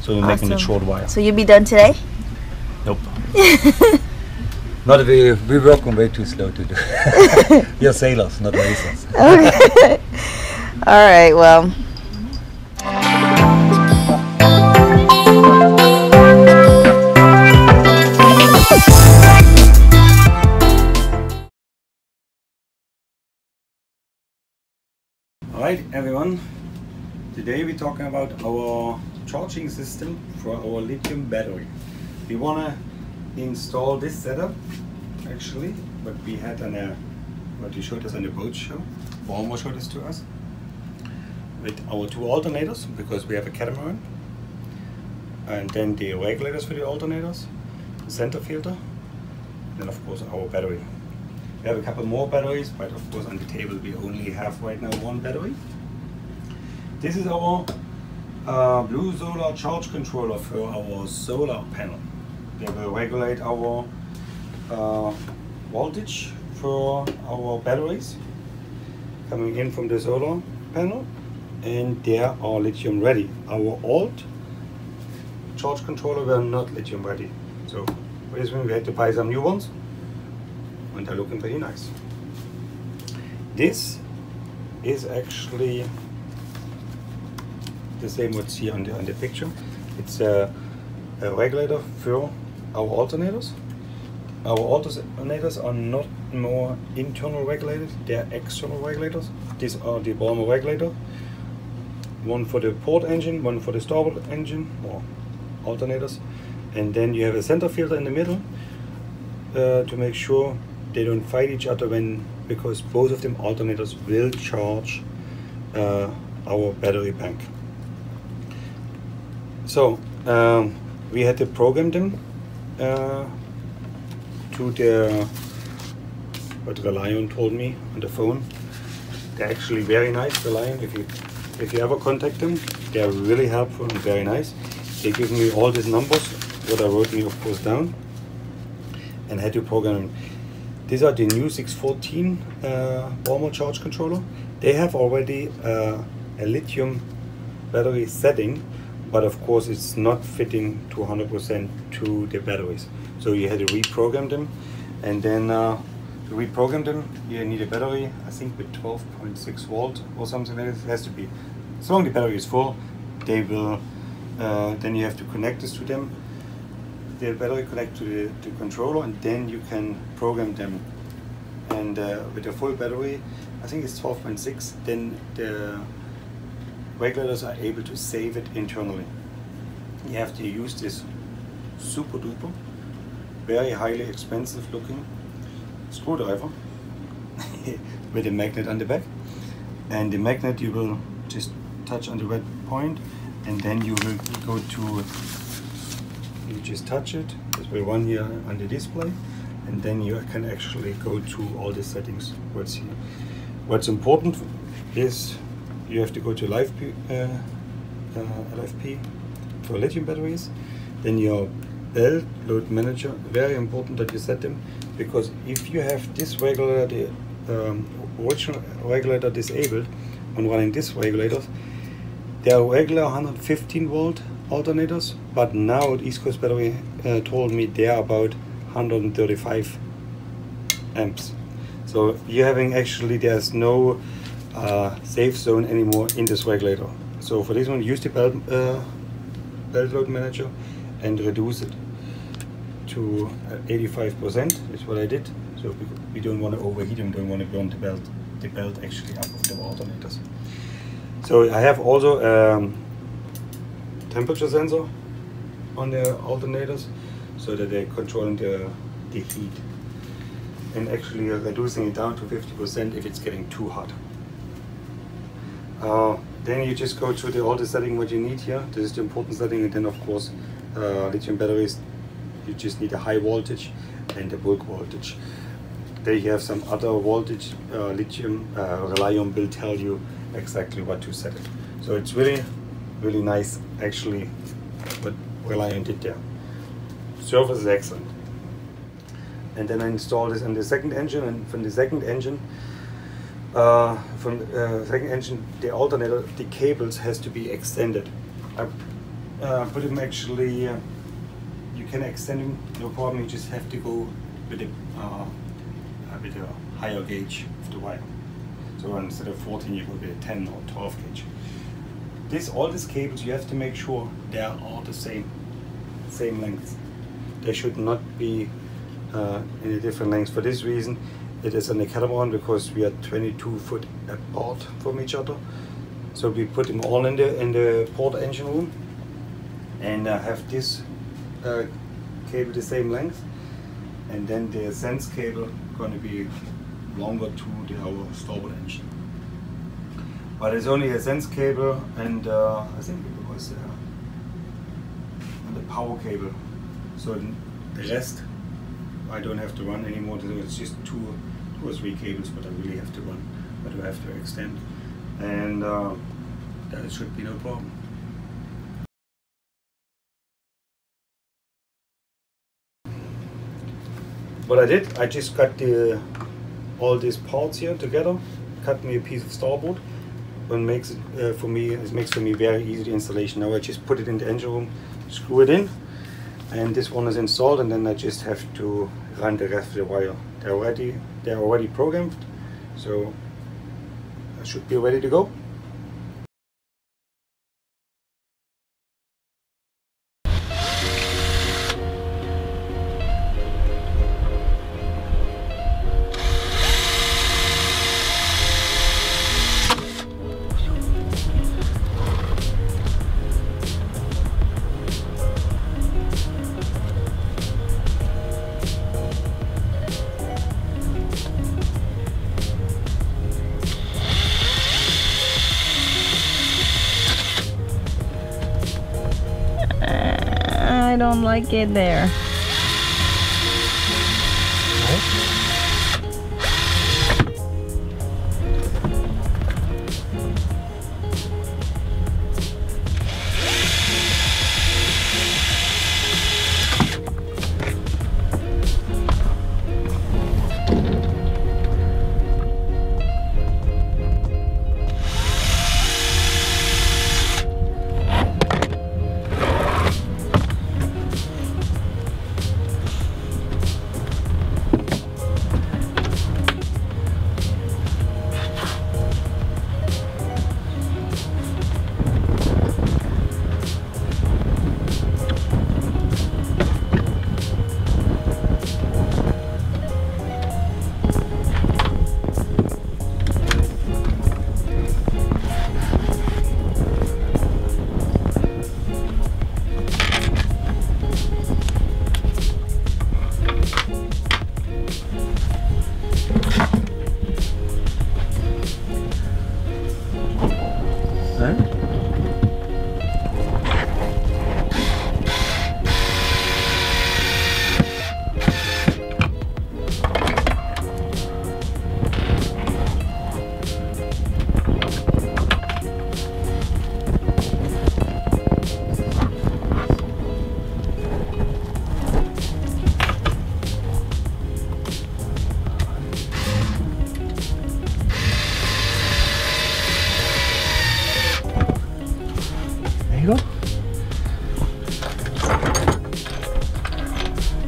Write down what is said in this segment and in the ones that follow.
So we're making it short wire. So you'll be done today? Nope. Not we work on way too slow to do. We are sailors, not racers. Okay. All right, well. Alright everyone, today we're talking about our charging system for our lithium battery. We want to install this setup actually, but we had what you showed us on the boat show. Balmar showed this to us with our two alternators, because we have a catamaran, and then the regulators for the alternators, the center filter, and then of course our battery. We have a couple more batteries, but of course on the table we only have right now one battery. This is our blue solar charge controller for our solar panel. They will regulate our voltage for our batteries coming in from the solar panel, and they are lithium ready. Our old charge controller were not lithium ready, so for this one we had to buy some new ones, and they're looking pretty nice. This is actually the same what's here on the picture. It's a regulator for our alternators. Our alternators are not more internal regulated, they are external regulators. These are the Balmar regulator. One for the port engine, one for the starboard engine, or alternators. And then you have a center filter in the middle to make sure they don't fight each other because both of them alternators will charge our battery bank. So we had to program them to what Relion told me on the phone. They're actually very nice, Relion. If you ever contact them, they're really helpful and very nice. They give me all these numbers, what I wrote me of course down, and had to program them. These are the new 614 Balmar Charge Controller. They have already a lithium battery setting, but of course it's not fitting to 100% to the batteries. So you had to reprogram them, and then to reprogram them you need a battery, I think with 12.6 volt or something like that. It has to be, as long as the battery is full, they will, then you have to connect this to them. The battery connect to the controller, and then you can program them. And with a full battery, I think it's 12.6, then the regulators are able to save it internally. You have to use this super duper, very highly expensive looking screwdriver with a magnet on the back. And the magnet you will just touch on the red point, and then you will go to, you just touch it, this will run here on the display, and then you can actually go to all the settings what's here. What's important is you have to go to LFP for lithium batteries. Then your belt load manager, very important that you set them, because if you have this regulator, the original regulator disabled when running this regulator, they are regular 115 volt alternators, but now the East Coast Battery told me they are about 135 amps. So you're having actually, there's no safe zone anymore in this regulator. So for this one, use the belt load manager and reduce it to 85%, is what I did. So we don't want to overheat them, don't want to burn the belt actually up of the alternators. So I have also temperature sensor on the alternators, so that they're controlling the heat and actually reducing it down to 50% if it's getting too hot. Then you just go through all the settings what you need here. This is the important setting, and then of course lithium batteries, you just need a high voltage and a bulk voltage. They have some other voltage, lithium, Relion will tell you exactly what to set it. So it's really, really nice actually what Relion did there. Service is excellent. And then I installed this on the second engine, and from the second engine, the alternator, the cables has to be extended. I put them actually, you can extend them, no problem. You just have to go with a higher gauge of the wire. So instead of 14, you go with a 10 or 12 gauge. All these cables, you have to make sure they are all the same length. They should not be any different lengths. For this reason, it is on the catamaran because we are 22 foot apart from each other. So we put them all in the port engine room and have this cable the same length, and then the sense cable going to be longer to our starboard engine. But it's only a sense cable, and I think it was the power cable. So the rest I don't have to run anymore. It's just two or three cables, but I really have to run, but I have to extend, and that should be no problem. What I did, I just got all these parts here together, cut me a piece of starboard, and makes it for me very easy the installation. Now I just put it in the engine room, screw it in, and this one is installed, and then I just have to run the rest of the wire. They're already programmed, so I should be ready to go. I don't like it there.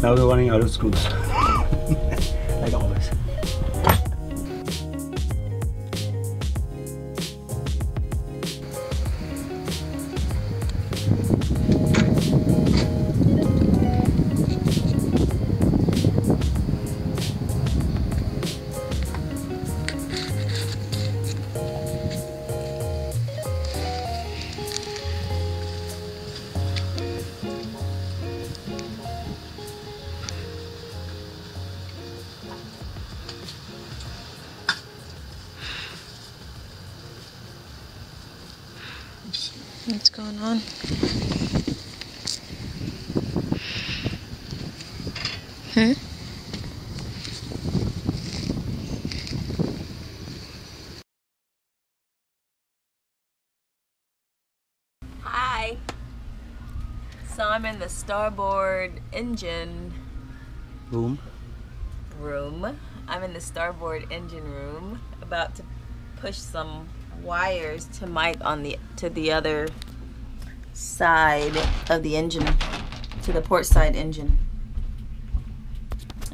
Now we're running out of screws, like always. What's going on? Hi. So I'm in the starboard engine Room. I'm in the starboard engine room, about to push some wires to the other side of the engine, to the port side engine.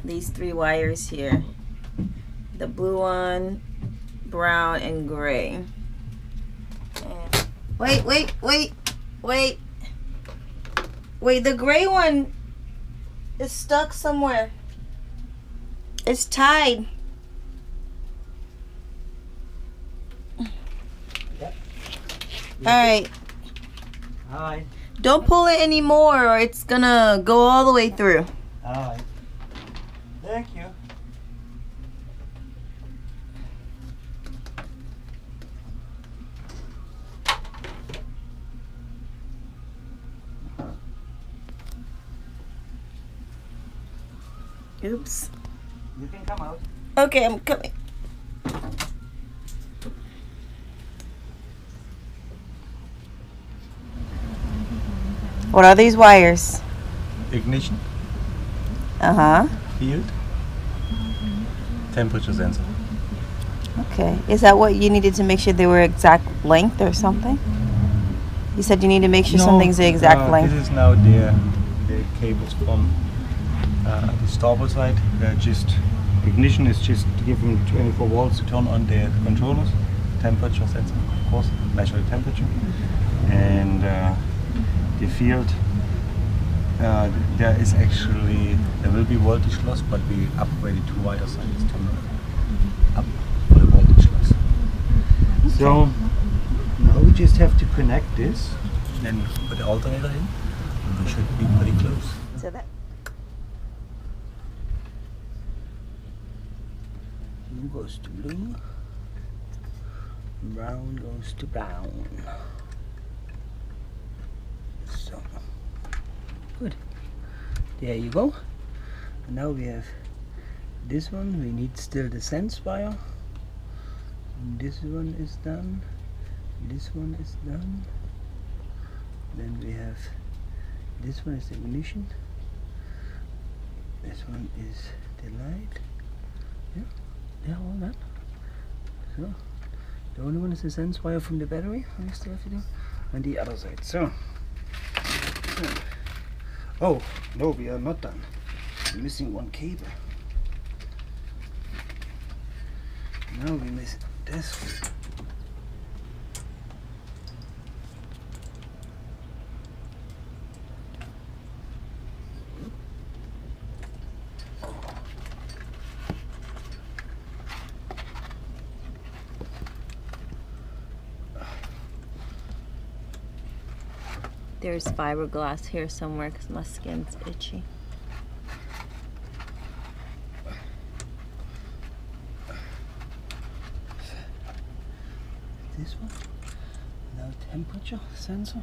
These 3 wires here, the blue one, brown, and gray. And wait, the gray one is stuck somewhere. It's tied. Yep. Alright. Hi. Don't pull it anymore or it's gonna go all the way through. Hi. Thank you. Oops. You can come out. Okay, I'm coming. What are these wires? Ignition, Uh-huh. field, temperature sensor. Okay. Is that what you needed to make sure they were exact length or something? You said you need to make sure something's the exact length. This is now the cables from the starboard side. They're just ignition is just to give them 24 volts to turn on the controllers. Temperature sensor, of course, measure the temperature, and the field. There will be voltage loss, but we upgraded to wider sides to up for the voltage loss. So now we just have to connect this, then put the alternator in, and we should be pretty close. So that Blue goes to blue, brown goes to brown. So, good. There you go. And now we have this one. We need still the sense wire. And this one is done. This one is done. Then we have this one is the ignition. This one is the light. Yeah, they're all done. So the only one is the sense wire from the battery. We still have to do on the other side. So. Oh no, we are not done. We're missing one cable. Now we miss this one. there's fiberglass here somewhere because my skin's itchy. This one, now temperature sensor,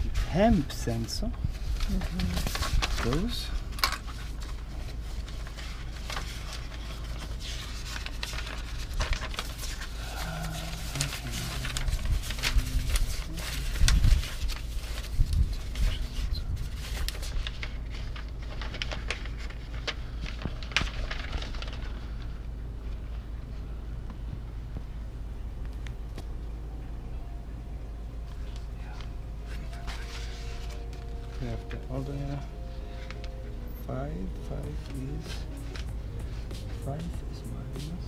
the temp sensor goes. We have the Alternator. 5 is minus.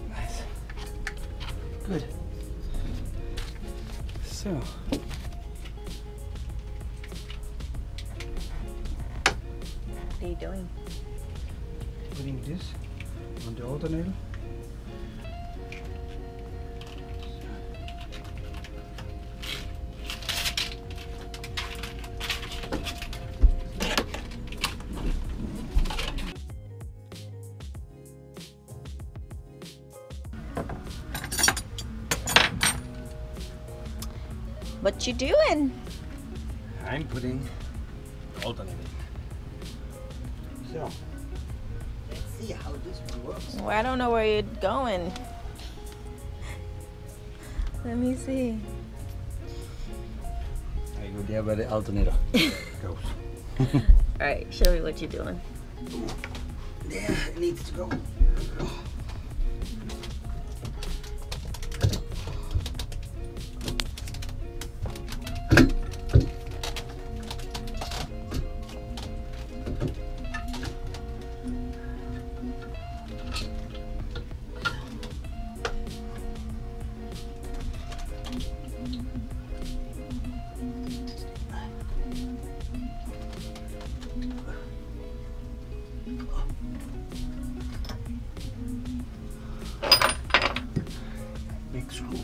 Nice. Good. So, What are you doing? putting this on the alternator. What you doing? I'm putting the alternator. So, Let's see how this one works. Well, I don't know where you're going. Let me see. I go there where the alternator goes. Alright, show me what you're doing. There it needs to go. Big screw.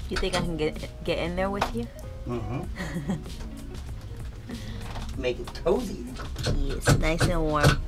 You think I can get in there with you? Mm-hmm. Make it cozy. Yes, nice and warm.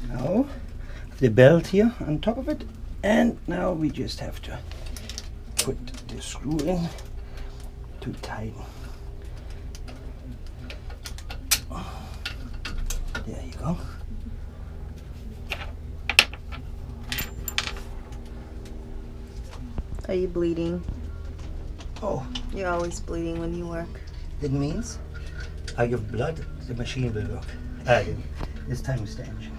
Now the belt here on top of it, and now we just have to put the screw in to tighten. There you go. Are you bleeding? Oh, You're always bleeding when you work. that means I give blood, the machine will work. This time is the engine.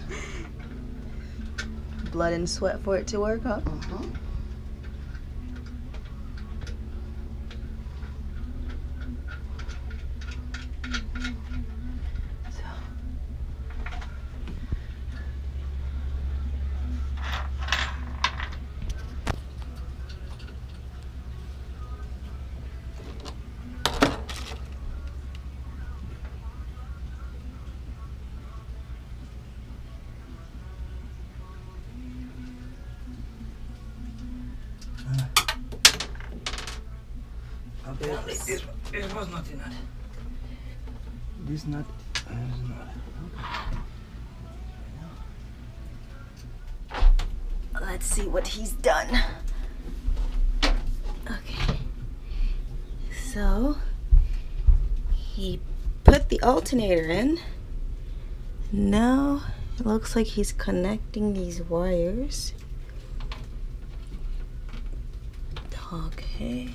Blood and sweat for it to work, huh? Uh-huh. This was not enough. This nut is not. Let's see what he's done. Okay. So, he put the alternator in. Now, it looks like he's connecting these wires. Okay.